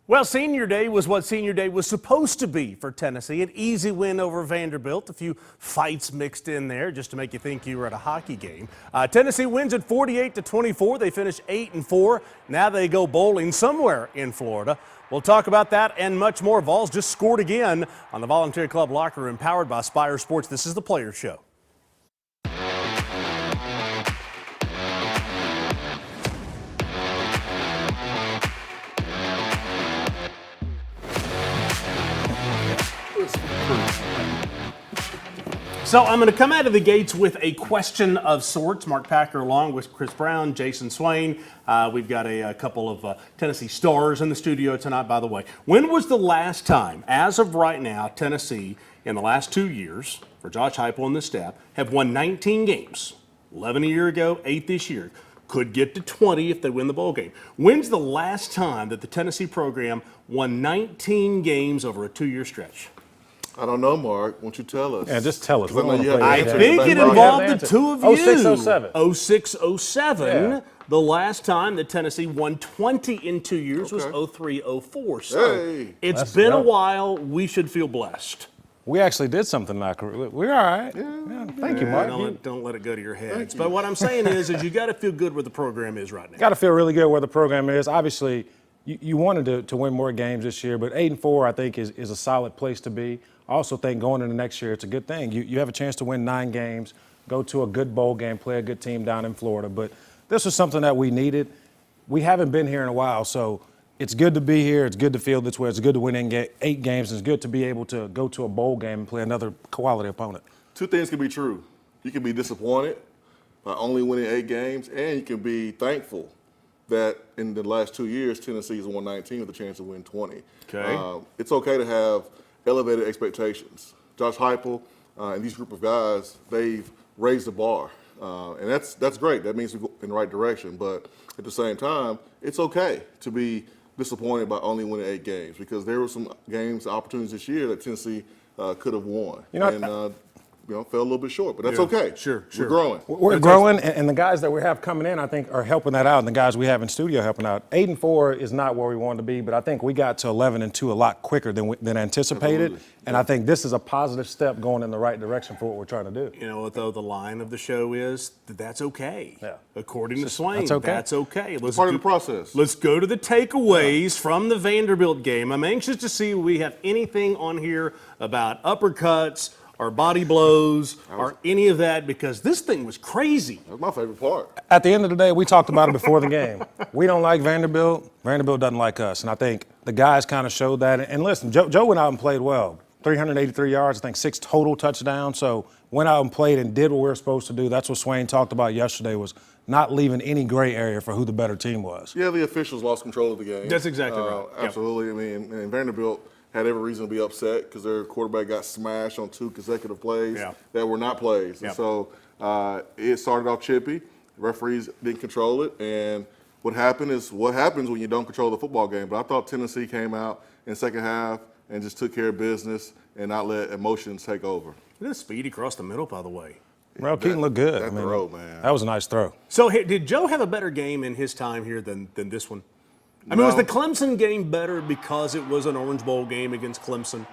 Well, Senior Day was what Senior Day was supposed to be for Tennessee. An easy win over Vanderbilt. A few fights mixed in there just to make you think you were at a hockey game. Tennessee wins at 48-24. They finish 8-4. Now they go bowling somewhere in Florida. We'll talk about that and much more. Vols just scored again on the Voluntary Club Locker Room, powered by Spyre Sports. This is the Players Show. So I'm going to come out of the gates with a question of sorts. Mark Packer along with Chris Brown, Jason Swain. We've got a couple of Tennessee stars in the studio tonight, by the way. When was the last time, as of right now, Tennessee, in the last 2 years, for Josh Heupel and the staff, have won 19 games? 11 a year ago, 8 this year. Could get to 20 if they win the bowl game. When's the last time that the Tennessee program won 19 games over a 2-year stretch? I don't know, Mark. Won't you tell us? Yeah, just tell us. I think it involved the two of you. 06-07. 06-07. Yeah. The last time that Tennessee won 20 in 2 years was 03-04. So it's been a while. We should feel blessed. We actually did something like we're all right. Yeah, thank you, Mark. Don't let it go to your heads. But what I'm saying is you got to feel good where the program is right now. Got to feel really good where the program is. Obviously, you wanted to win more games this year, but 8-4 I think is a solid place to be. I also think going into next year, it's a good thing. You have a chance to win 9 games, go to a good bowl game, play a good team down in Florida. But this was something that we needed. We haven't been here in a while, so it's good to be here. It's good to feel this way. It's good to win 8 games. It's good to be able to go to a bowl game and play another quality opponent. 2 things can be true. You can be disappointed by only winning 8 games, and you can be thankful that in the last 2 years, Tennessee has won 19 with a chance to win 20. Okay. It's okay to have elevated expectations. Josh Heupel and these group of guys, they've raised the bar. And that's great. That means we go in the right direction. But at the same time, it's okay to be disappointed by only winning 8 games because there were some games, opportunities this year that Tennessee could have won. Fell a little bit short, but that's okay. Sure. We're growing. We're growing, and the guys that we have coming in, I think, are helping that out, and the guys we have in studio helping out. 8-4 is not where we wanted to be, but I think we got to 11-2 a lot quicker than anticipated, and I think this is a positive step going in the right direction for what we're trying to do. You know what, though? The line of the show is that's okay. Yeah. According to Swain, that's okay. That's okay. It's part of the process. Let's go to the takeaways from the Vanderbilt game. I'm anxious to see if we have anything on here about uppercuts, or body blows, or any of that, because this thing was crazy. That's my favorite part. At the end of the day, we talked about it before the game. We don't like Vanderbilt. Vanderbilt doesn't like us. And I think the guys kind of showed that. And listen, Joe went out and played well. 383 yards, I think 6 total touchdowns. So went out and played and did what we were supposed to do. That's what Swain talked about yesterday, was not leaving any gray area for who the better team was. Yeah, the officials lost control of the game. That's exactly right. Absolutely. I mean, and Vanderbilt had every reason to be upset because their quarterback got smashed on 2 consecutive plays that were not plays. And so it started off chippy. The referees didn't control it. And what happened is what happens when you don't control the football game. But I thought Tennessee came out in the second half and just took care of business and not let emotions take over. Look at speed across the middle, by the way. Well, Keaton looked good. That throw, man. That was a nice throw. So did Joe have a better game in his time here than this one? I mean, was the Clemson game better because it was an Orange Bowl game against Clemson?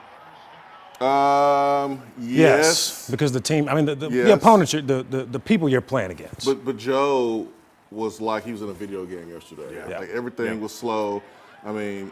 Yes. Because the team, the opponents, the people you're playing against. But Joe was like he was in a video game yesterday. Yeah. Like everything was slow. I mean,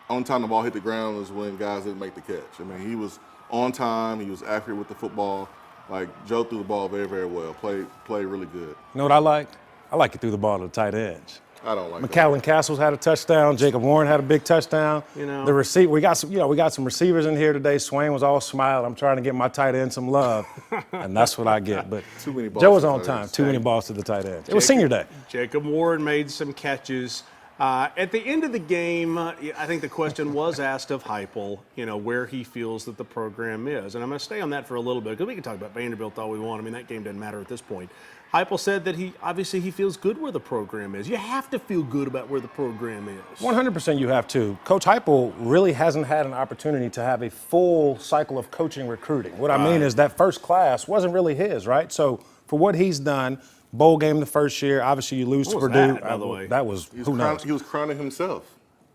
on time the ball hit the ground was when guys didn't make the catch. I mean, he was on time. He was accurate with the football. Like, Joe threw the ball very, very well. Played really good. You know what I like? I like he threw the ball to the tight edge. I don't like McCallum Castles had a touchdown. Jacob Warren had a big touchdown. The receiver, we got some receivers in here today. Swain was all smile. I'm trying to get my tight end some love, and that's what I get. But too many balls Joe was on time. Too many balls to the tight end. It was senior day. Jacob Warren made some catches. At the end of the game, I think the question was asked of Heupel, where he feels that the program is. And I'm going to stay on that for a little bit because we can talk about Vanderbilt all we want. I mean, that game doesn't matter at this point. Heupel said that he feels good where the program is. You have to feel good about where the program is. 100% you have to. Coach Heupel really hasn't had an opportunity to have a full cycle of coaching recruiting. What I mean is that first class wasn't really his, right? So for what he's done, bowl game the first year, obviously you lose to Purdue. By the way? That was, who knows? He was crowning himself.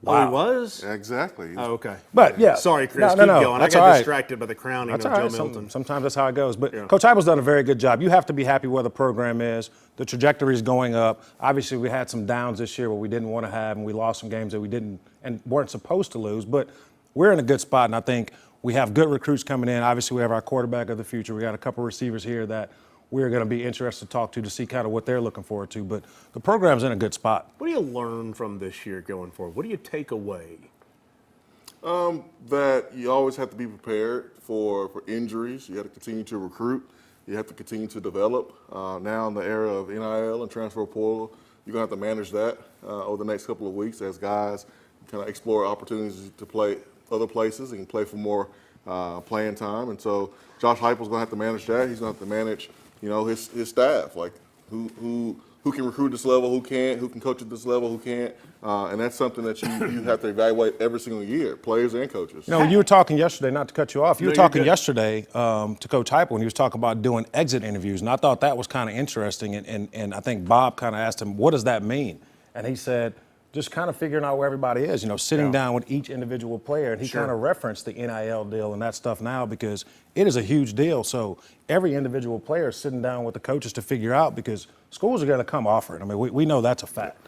Oh, he was? Exactly. Oh, okay. But yeah, Sorry, Chris. no, Keep no, going. that's I got all right. distracted by the crowning That's of all Joe right. Milton. Sometimes that's how it goes. But Coach Heupel's done a very good job. You have to be happy where the program is. The trajectory is going up. Obviously, we had some downs this year where we didn't want to have, and we lost some games that we didn't and weren't supposed to lose. But we're in a good spot, and I think we have good recruits coming in. Obviously, we have our quarterback of the future. We got a couple receivers here that we're going to be interested to talk to see kind of what they're looking forward to. But the program's in a good spot. What do you learn from this year going forward? What do you take away? That you always have to be prepared for injuries. You have to continue to recruit. You have to continue to develop. Now in the era of NIL and transfer portal, you're going to have to manage that over the next couple of weeks as guys kind of explore opportunities to play other places and play for more playing time. And so Josh Heupel's going to have to manage that. He's going to have to manage, his staff, like who can recruit this level, who can't, who can coach at this level, who can't. And that's something that you have to evaluate every single year, players and coaches. You were talking yesterday, not to cut you off, you were No, you're talking good. yesterday to Coach Heupel when he was talking about doing exit interviews, and I thought that was kind of interesting, and I think Bob kind of asked him, what does that mean? And he said, just kind of figuring out where everybody is, sitting down with each individual player, and he kind of referenced the NIL deal and that stuff now because it is a huge deal. So every individual player is sitting down with the coaches to figure out because schools are going to come offer it. I mean, we know that's a fact.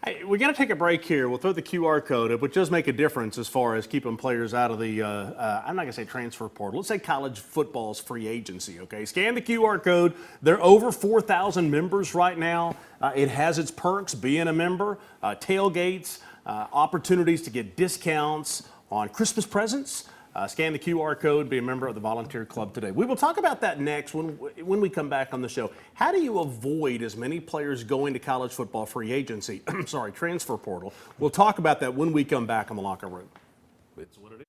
Hey, we got to take a break here. We'll throw the QR code up, which does make a difference as far as keeping players out of the, I'm not going to say transfer portal. Let's say college football's free agency, okay? Scan the QR code. There are over 4,000 members right now. It has its perks, being a member, tailgates, opportunities to get discounts on Christmas presents. Scan the QR code, be a member of the Volunteer Club today. We will talk about that next when we come back on the show. How do you avoid as many players going to college football free agency, transfer portal? We'll talk about that when we come back on the locker room. It's what it is.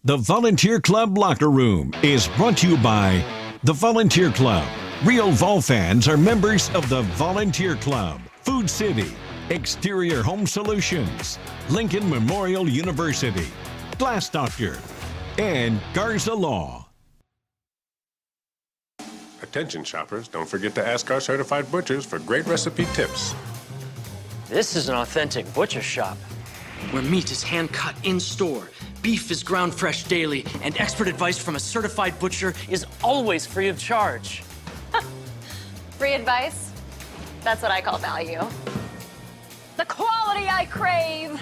The Volunteer Club Locker Room is brought to you by the Volunteer Club. Real Vol fans are members of the Volunteer Club. Food City, Exterior Home Solutions, Lincoln Memorial University, Glass Doctor, and Garza Law. Attention shoppers, don't forget to ask our certified butchers for great recipe tips. This is an authentic butcher shop, where meat is hand-cut in-store, beef is ground fresh daily, and expert advice from a certified butcher is always free of charge. Free advice? That's what I call value. The quality I crave,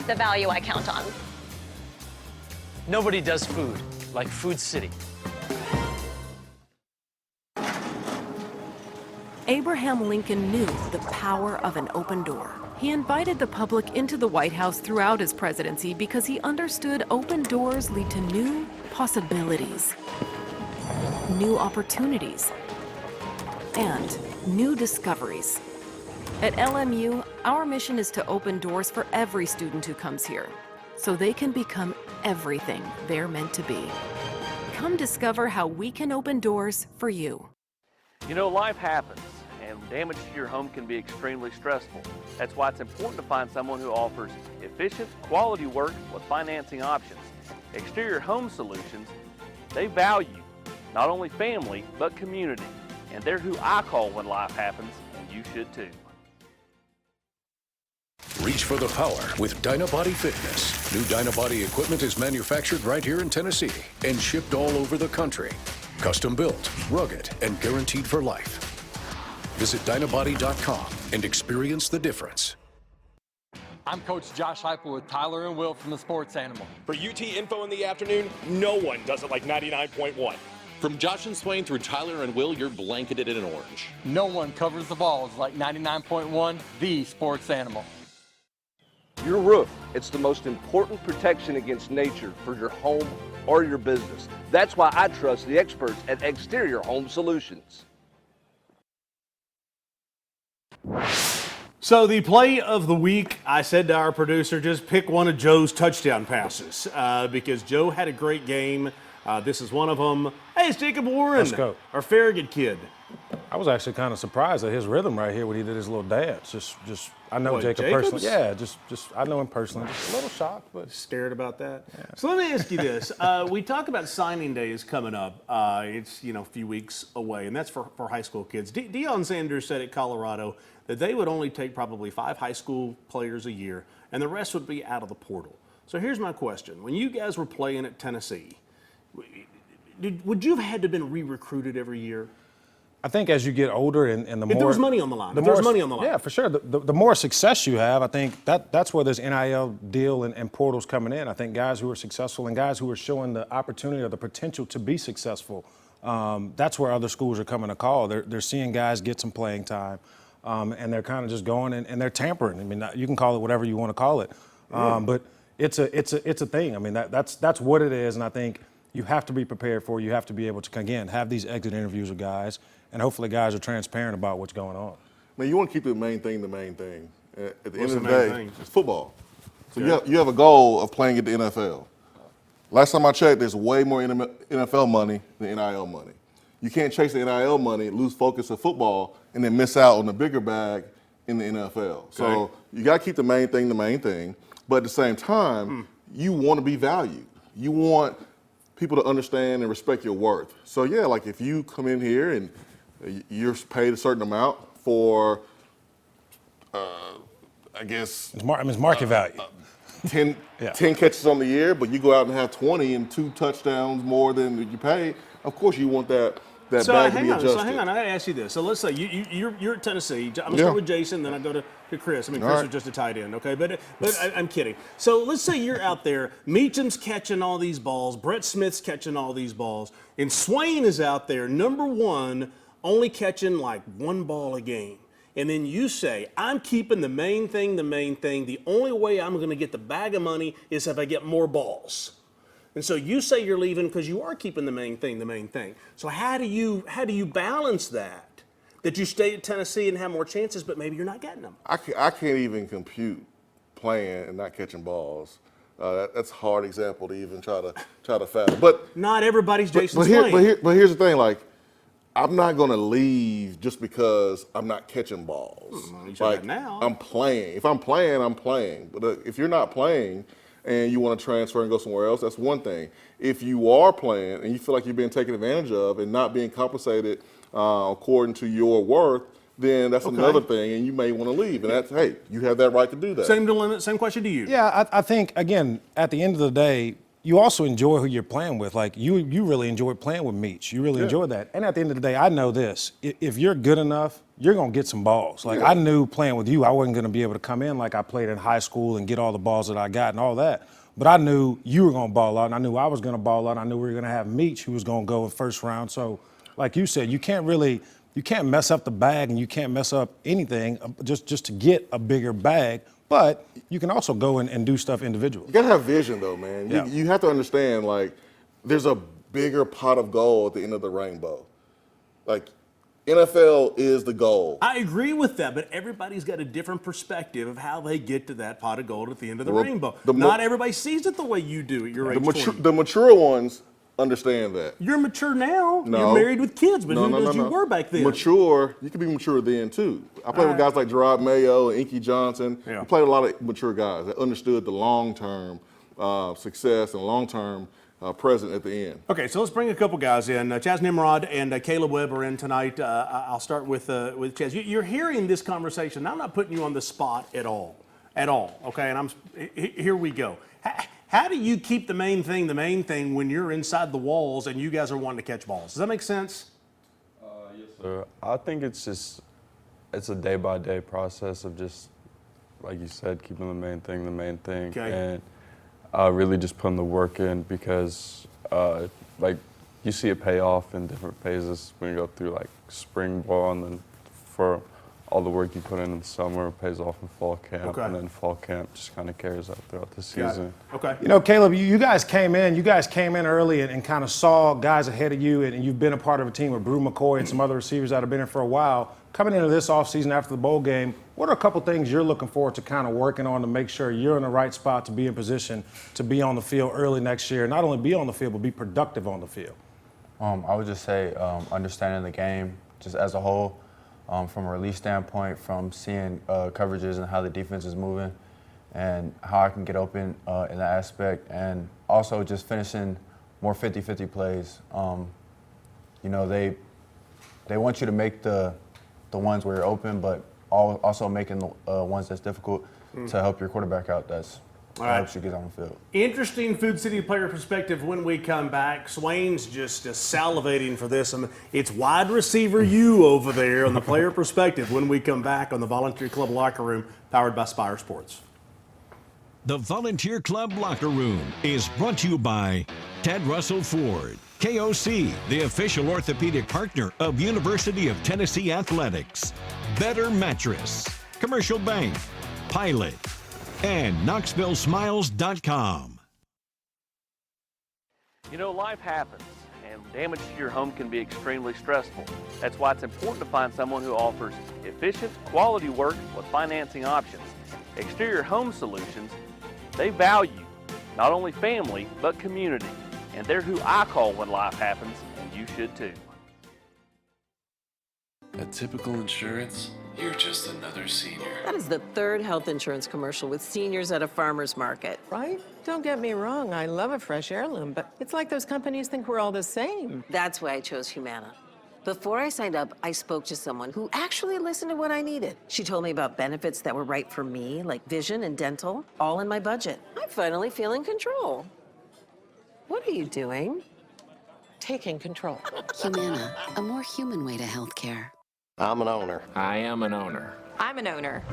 the value I count on. Nobody does food like Food City. Abraham Lincoln knew the power of an open door. He invited the public into the White House throughout his presidency because he understood open doors lead to new possibilities, new opportunities, and new discoveries. At LMU, our mission is to open doors for every student who comes here, so they can become everything they're meant to be. Come discover how we can open doors for you. Life happens, and damage to your home can be extremely stressful. That's why it's important to find someone who offers efficient, quality work with financing options. Exterior Home Solutions, they value not only family, but community. And they're who I call when life happens, and you should too. Reach for the power with Dynabody Fitness. New Dynabody equipment is manufactured right here in Tennessee and shipped all over the country. Custom built, rugged, and guaranteed for life. Visit Dynabody.com and experience the difference. I'm Coach Josh Heupel with Tyler and Will from the Sports Animal. For UT Info in the afternoon, no one does it like 99.1. From Josh and Swain through Tyler and Will, you're blanketed in orange. No one covers the Vols like 99.1, the Sports Animal. Your roof, it's the most important protection against nature for your home or your business. That's why I trust the experts at Exterior Home Solutions. So the play of the week, I said to our producer, just pick one of Joe's touchdown passes because Joe had a great game. This is one of them. Hey, it's Jacob Warren, Let's go. our Farragut kid. I was actually kind of surprised at his rhythm right here when he did his little dance. Just I know What, Jacob Jacobs? personally. Yeah, just I know him personally. Just a little shocked, but Scared about that. Yeah. So let me ask you this: we talk about signing day is coming up. It's a few weeks away, and that's for high school kids. Deion Sanders said at Colorado that they would only take probably 5 high school players a year, and the rest would be out of the portal. So here's my question. When you guys were playing at Tennessee, would you have had to have been re-recruited every year? I think as you get older and the more... If there was money on the line. If there was money on the line. Yeah, for sure. The more success you have, I think that's where this NIL deal and portals coming in. I think guys who are successful and guys who are showing the opportunity or the potential to be successful, that's where other schools are coming to call. They're seeing guys get some playing time, and they're kind of just going and they're tampering. I mean, you can call it whatever you want to call it, but it's a thing. I mean, that's what it is, and I think you have to be prepared for it. You have to be able to, again, have these exit interviews with guys, and hopefully guys are transparent about what's going on. Man, you want to keep the main thing the main thing. At the end of the day, it's football. So you have a goal of playing at the NFL. Last time I checked, there's way more NFL money than NIL money. You can't chase the NIL money, lose focus of football, and then miss out on the bigger bag in the NFL. So you got to keep the main thing, but at the same time, you want to be valued. You want people to understand and respect your worth. So yeah, like if you come in here and you're paid a certain amount for, I guess... It's market value. 10 catches on the year, but you go out and have 20 and 2 touchdowns more than you pay, of course you want that bag to be adjusted. So hang on, I got to ask you this. So let's say you're at Tennessee. I'm going to start with Jason, then I go to Chris. I mean, Chris is just a tight end, okay? But I'm kidding. So let's say you're out there. Meacham's catching all these balls. Brett Smith's catching all these balls. And Swain is out there, number 1, only catching like 1 ball a game. And then you say, I'm keeping the main thing. The only way I'm going to get the bag of money is if I get more balls. And so you say you're leaving because you are keeping the main thing. So how do you balance that you stay at Tennessee and have more chances, but maybe you're not getting them? I can't even compute playing and not catching balls. That's a hard example to even try to fathom. But not everybody's Jason Swain. But here's the thing, like, I'm not going to leave just because I'm not catching balls. Like now. I'm playing. If I'm playing, I'm playing. But if you're not playing and you want to transfer and go somewhere else, that's one thing. If you are playing and you feel like you're being taken advantage of and not being compensated according to your worth, then that's another thing, and you may want to leave. And that's, hey, you have that right to do that. Same question to you. Yeah, I think, again, at the end of the day, you also enjoy who you're playing with. Like, you really enjoy playing with Meach. You really enjoy that. And at the end of the day, I know this. If you're good enough, you're going to get some balls. Like, I knew playing with you, I wasn't going to be able to come in like I played in high school and get all the balls that I got and all that. But I knew you were going to ball out, and I knew I was going to ball out. I knew we were going to have Meach, who was going to go in first round. So, like you said, you can't mess up the bag, and you can't mess up anything just to get a bigger bag. But you can also go and do stuff individually. You got to have vision, though, man. Yeah. You have to understand, like, there's a bigger pot of gold at the end of the rainbow. Like, NFL is the goal. I agree with that, but everybody's got a different perspective of how they get to that pot of gold at the end of the rainbow. Not everybody sees it the way you do at your age 20. The mature ones understand that. You're mature now. No. You're married with kids, but who knows you were back then? Mature, you can be mature then, too. I played with guys like Gerard Mayo and Inky Johnson. I played with a lot of mature guys that understood the long-term success and long-term present at the end. Okay, so let's bring a couple guys in. Chas Nimrod and Kaleb Webb are in tonight. I'll start with Chas. You're hearing this conversation. I'm not putting you on the spot at all. Okay, and here we go. How do you keep the main thing when you're inside the walls and you guys are wanting to catch balls? Does that make sense? Yes, sir. I think it's a day-by-day process of just, like you said, keeping the main thing. Okay. And really just putting the work in because, like, you see it pay off in different phases when you go through, like, spring ball and then for all the work you put in the summer pays off in fall camp, and then fall camp just kind of carries out throughout the season. Okay. You know, Kaleb, you guys came in early and kind of saw guys ahead of you, and you've been a part of a team with Brew McCoy and some other receivers that have been here for a while. Coming into this offseason after the bowl game, what are a couple things you're looking forward to kind of working on to make sure you're in the right spot to be in position to be on the field early next year? Not only be on the field, but be productive on the field. I would just say understanding the game just as a whole. From a release standpoint, from seeing coverages and how the defense is moving and how I can get open in that aspect, and also just finishing more 50-50 plays. You know, they want you to make the ones where you're open, but also making the ones that's difficult. to help your quarterback out. That helps you get on the field. Interesting Food City player perspective when we come back. Swain's just salivating for this, and it's wide receiver you over there on the player perspective when we come back on the Volunteer Club Locker Room, powered by Spyre Sports. The Volunteer Club Locker Room is brought to you by Ted Russell Ford, KOC, the official orthopedic partner of University of Tennessee Athletics, Better Mattress, Commercial Bank, Pilot, and KnoxvilleSmiles.com. You know, life happens, and damage to your home can be extremely stressful. That's why it's important to find someone who offers efficient, quality work with financing options. Exterior Home Solutions, they value not only family, but community. And they're who I call when life happens, and you should too. At Typical Insurance, you're just another senior. That is the third health insurance commercial with seniors at a farmer's market. Right? Don't get me wrong, I love a fresh heirloom, but it's like those companies think we're all the same. That's why I chose Humana. Before I signed up, I spoke to someone who actually listened to what I needed. She told me about benefits that were right for me, like vision and dental, all in my budget. I finally feel in control. What are you doing? Taking control. Humana, a more human way to healthcare. I'm an owner. I am an owner. I'm an owner.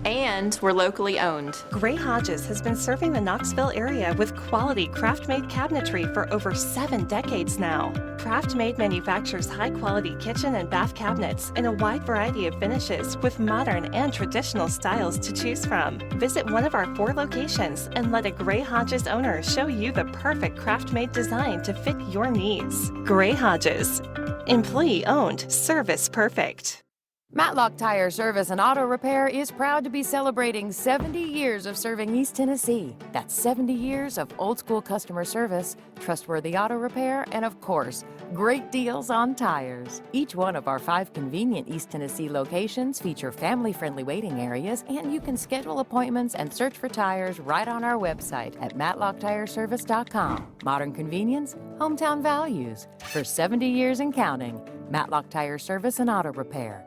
And we're locally owned. Gray Hodges has been serving the Knoxville area with quality craft-made cabinetry for over 7 decades now. Craft-Made manufactures high-quality kitchen and bath cabinets in a wide variety of finishes with modern and traditional styles to choose from. Visit one of our 4 locations and let a Gray Hodges owner show you the perfect craft-made design to fit your needs. Gray Hodges. Employee-owned, service perfect. Matlock Tire Service and Auto Repair is proud to be celebrating 70 years of serving East Tennessee. That's 70 years of old school customer service, trustworthy auto repair, and of course, great deals on tires. Each one of our 5 convenient East Tennessee locations feature family-friendly waiting areas, and you can schedule appointments and search for tires right on our website at matlocktireservice.com. Modern convenience, hometown values. For 70 years and counting, Matlock Tire Service and Auto Repair.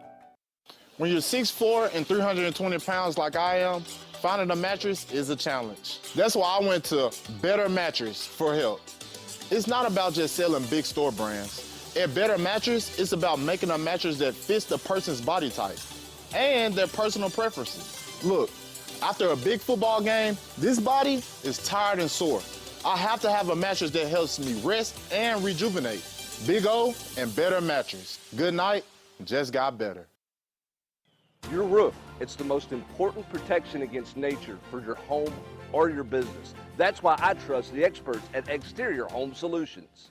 When you're 6'4" and 320 pounds like I am, finding a mattress is a challenge. That's why I went to Better Mattress for help. It's not about just selling big store brands. At Better Mattress, it's about making a mattress that fits the person's body type and their personal preferences. Look, after a big football game, this body is tired and sore. I have to have a mattress that helps me rest and rejuvenate. Big O and Better Mattress. Good night, just got better. Your roof, it's the most important protection against nature for your home or your business. That's why I trust the experts at Exterior Home Solutions.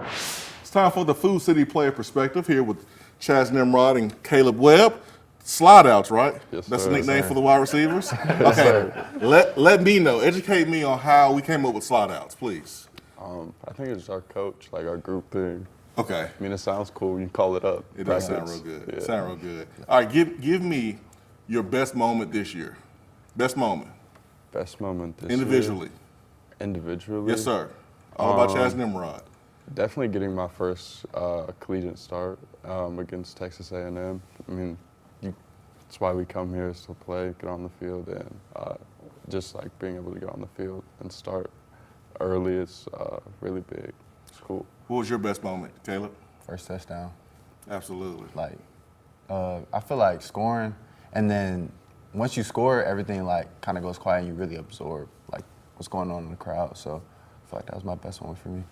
It's time for the Food City player perspective here with Chas Nimrod and Kaleb Webb. Slide outs, right? Yes, That's sir, the nickname sir. for the wide receivers? Yes, Okay, let me know, educate me on how we came up with slide outs, please. I think it's our coach, like our group thing. Okay. I mean, it sounds cool. You can call it up. It does sound Practice. real good. Yeah. Sound real good. All right, give me your best moment this year. Best moment. Best moment this Individually. year. Individually? Yes, sir. All about Chas Nimrod. Definitely getting my first collegiate start against Texas A&M. I mean, that's why we come here, is to play, get on the field, and just like being able to get on the field and start early is really big. It's cool. What was your best moment, Kaleb? First touchdown. Absolutely. Like, I feel like scoring, and then once you score, everything like kind of goes quiet, and you really absorb like what's going on in the crowd. So I feel like that was my best one for me.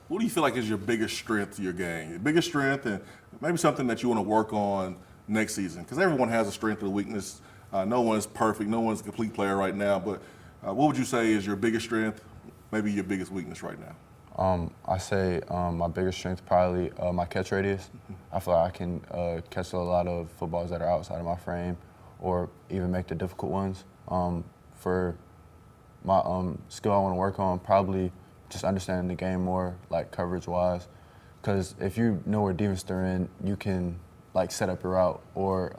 What do you feel like is your biggest strength to your game? Your biggest strength, and maybe something that you want to work on next season? Because everyone has a strength and a weakness. No one's perfect. No one's a complete player right now. But what would you say is your biggest strength, maybe your biggest weakness right now? I say my biggest strength probably my catch radius. I feel like I can catch a lot of footballs that are outside of my frame, or even make the difficult ones. For my skill I want to work on, probably just understanding the game more, like coverage-wise. Because if you know where defense they're in, you can like set up your route, or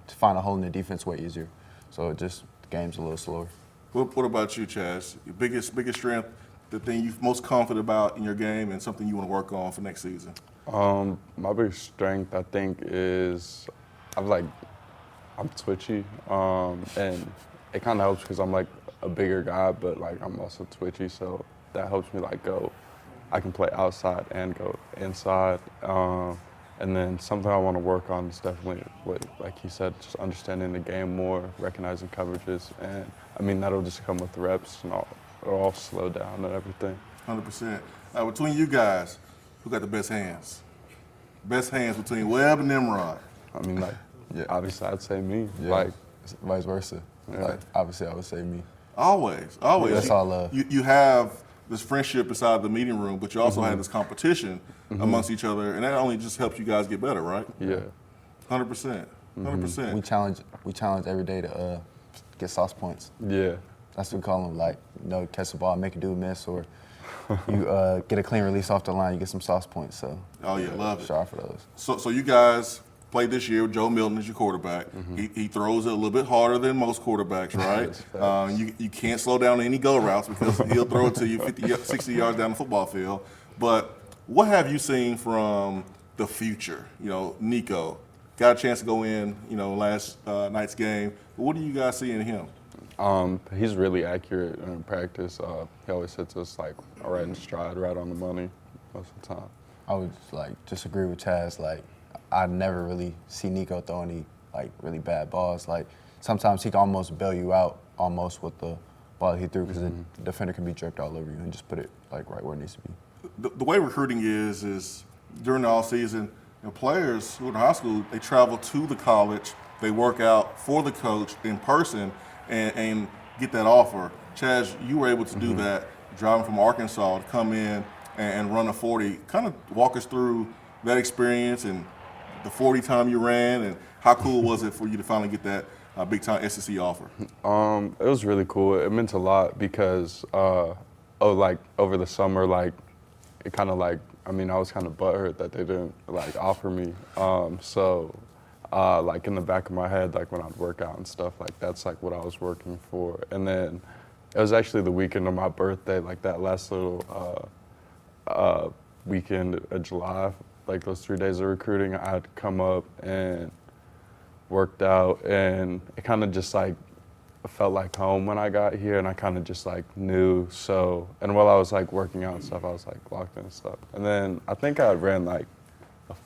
to find a hole in the defense way easier. So just the game's a little slower. What about you, Chas? Your biggest strength, the thing you're most confident about in your game, and something you want to work on for next season? My biggest strength, I think, is I've like I'm twitchy, and it kind of helps because I'm like a bigger guy, but like I'm also twitchy, so that helps me like go. I can play outside and go inside, and then something I want to work on is definitely what, like he said, just understanding the game more, recognizing coverages, and I mean that'll just come with reps, and it'll all slow down and everything. 100%. Between you guys, who got the best hands? Best hands between Webb and Nimrod. I mean, like, obviously I'd say me. Yeah. Like, vice versa. Yeah. Like, obviously I would say me. Always. That's all love. You have this friendship inside the meeting room, but you also have this competition amongst each other, and that only just helps you guys get better, right? Yeah. 100%. 100%. We challenge every day to get sauce points. Yeah. That's what we call them. Like, catch the ball, make a dude miss, or you get a clean release off the line, you get some sauce points. So. Oh yeah, love it. Sharp for those. So you guys played this year with Joe Milton as your quarterback. He throws it a little bit harder than most quarterbacks, right? You can't slow down any go routes because he'll throw it to you 50, 60 yards down the football field. But what have you seen from the future? Nico got a chance to go in, last night's game. What do you guys see in him? He's really accurate in practice. He always hits us like right in stride, right on the money most of the time. I would just agree with Chas. I never really see Nico throw any really bad balls. Sometimes he can almost bail you out almost with the ball he threw because the defender can be jerked all over you and just put it right where it needs to be. The way recruiting is during the off season, players who are in high school, they travel to the college, they work out for the coach in person and get that offer. Chas, you were able to do that, driving from Arkansas to come in and run a 40. Kind of walk us through that experience and the 40 time you ran, and how cool was it for you to finally get that big time SEC offer? It was really cool. It meant a lot because over the summer, it kind of I was kind of butthurt that they didn't offer me. In the back of my head, when I'd work out and stuff, that's what I was working for. And then it was actually the weekend of my birthday, that last little weekend of July, those 3 days of recruiting, I had come up and worked out, and it kind of just felt like home when I got here, and I kind of just knew. So, and while I was working out and stuff, I was locked in and stuff. And then I think I ran a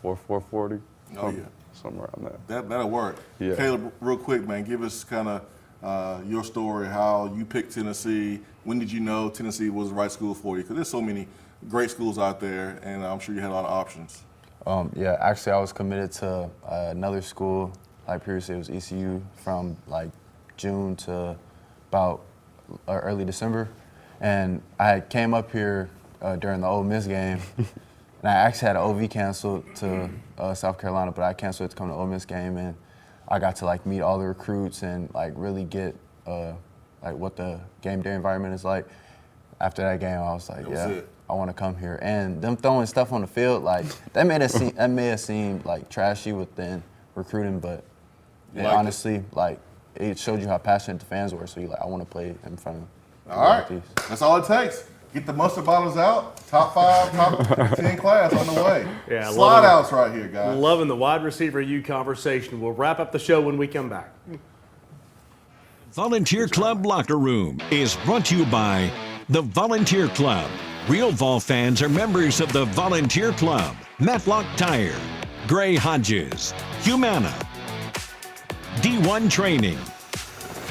4.40. Oh yeah. Somewhere around there. That'll work. Yeah. Kaleb, real quick, man, give us kind of your story, how you picked Tennessee. When did you know Tennessee was the right school for you? Because there's so many great schools out there, and I'm sure you had a lot of options. Actually, I was committed to another school. Previously, it was ECU from June to about early December, and I came up here during the Ole Miss game. And I actually had an OV canceled to South Carolina, but I canceled it to come to the Ole Miss game, and I got to meet all the recruits and really get what the game day environment is like. After that game, I was I want to come here. And them throwing stuff on the field, that may have seemed trashy within recruiting, but honestly, it showed you how passionate the fans were. So I want to play in front of. All right, that's all it takes. Get the mustard bottles out. Top 5, top 10 class on the way. Yeah, slide outs right here, guys. Loving the wide receiver U conversation. We'll wrap up the show when we come back. Volunteer Club Locker Room is brought to you by the Volunteer Club. Real Vol fans are members of the Volunteer Club. Matlock Tire, Gray Hodges, Humana, D1 Training,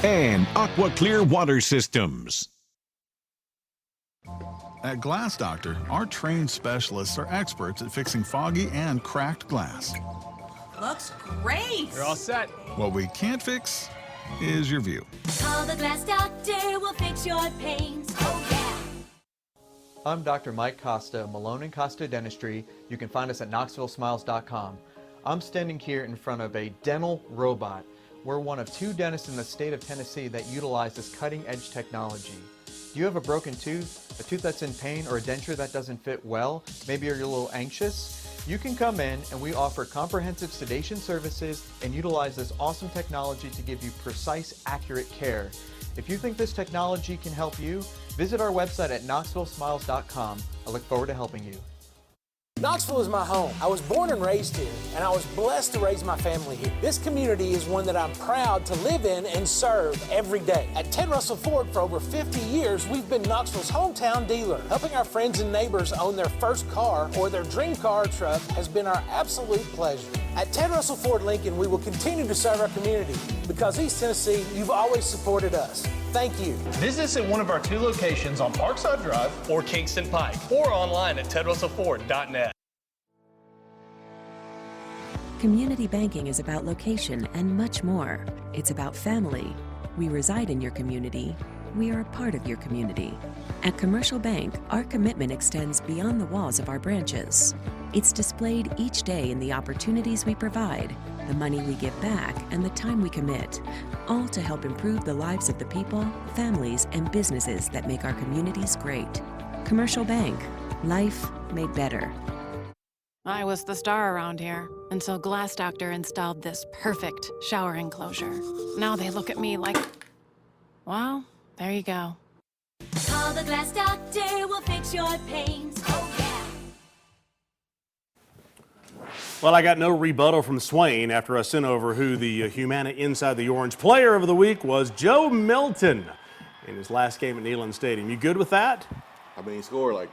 and Aqua Clear Water Systems. At Glass Doctor, our trained specialists are experts at fixing foggy and cracked glass. Looks great. You're all set. What we can't fix is your view. Call the Glass Doctor, we'll fix your pains. Oh, yeah. I'm Dr. Mike Costa, Malone & Costa Dentistry. You can find us at KnoxvilleSmiles.com. I'm standing here in front of a dental robot. We're one of 2 dentists in the state of Tennessee that utilize this cutting-edge technology. Do you have a broken tooth, a tooth that's in pain, or a denture that doesn't fit well? Maybe you're a little anxious? You can come in and we offer comprehensive sedation services and utilize this awesome technology to give you precise, accurate care. If you think this technology can help you, visit our website at KnoxvilleSmiles.com. I look forward to helping you. Knoxville is my home. I was born and raised here, and I was blessed to raise my family here. This community is one that I'm proud to live in and serve every day. At Ted Russell Ford for over 50 years, we've been Knoxville's hometown dealer. Helping our friends and neighbors own their first car or their dream car or truck has been our absolute pleasure. At Ted Russell Ford Lincoln, we will continue to serve our community because East Tennessee, you've always supported us. Thank you. Visit us at one of our 2 locations on Parkside Drive or Kingston Pike, or online at tedrussellford.net. Community banking is about location and much more. It's about family. We reside in your community. We are a part of your community. At Commercial Bank, our commitment extends beyond the walls of our branches. It's displayed each day in the opportunities we provide, the money we give back, and the time we commit, all to help improve the lives of the people, families, and businesses that make our communities great. Commercial Bank, life made better. I was the star around here until Glass Doctor installed this perfect shower enclosure. Now they look at me like, well, there you go. Call the Glass Doctor, we'll fix your pains. Oh, yeah. Well, I got no rebuttal from Swain after I sent over who the Humana Inside the Orange Player of the Week was. Joe Milton in his last game at Neyland Stadium. You good with that? I mean, he scored like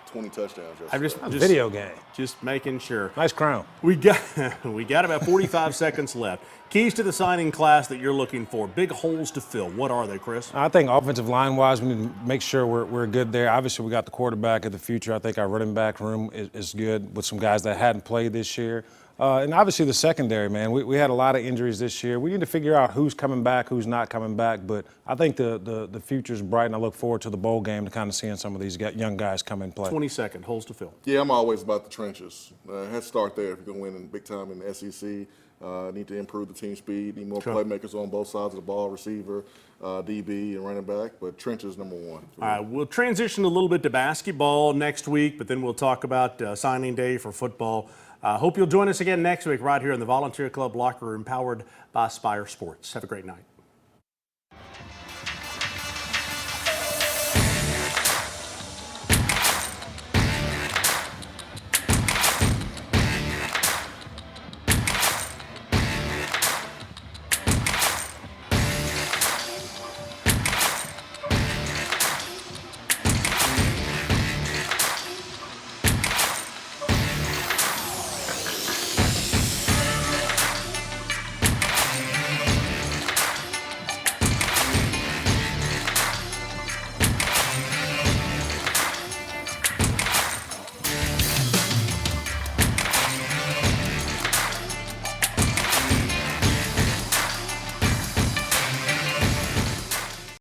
20 touchdowns. I'm just video game. Just making sure. Nice crown. We got about 45 seconds left. Keys to the signing class that you're looking for. Big holes to fill. What are they, Chris? I think offensive line-wise, we need to make sure we're good there. Obviously, we got the quarterback of the future. I think our running back room is good with some guys that hadn't played this year. And obviously the secondary, man. We had a lot of injuries this year. We need to figure out who's coming back, who's not coming back. But I think the future's bright, and I look forward to the bowl game to kind of seeing some of these young guys come and play. 20-second holes to fill. Yeah, I'm always about the trenches. Have to start there if you're going to win in big time in the SEC. Need to improve the team speed. Need more playmakers on both sides of the ball, receiver, DB, and running back. But trenches number one. All right, we'll transition a little bit to basketball next week, but then we'll talk about signing day for football. Hope you'll join us again next week right here in the Volunteer Club Locker Room, powered by Spyre Sports. Have a great night.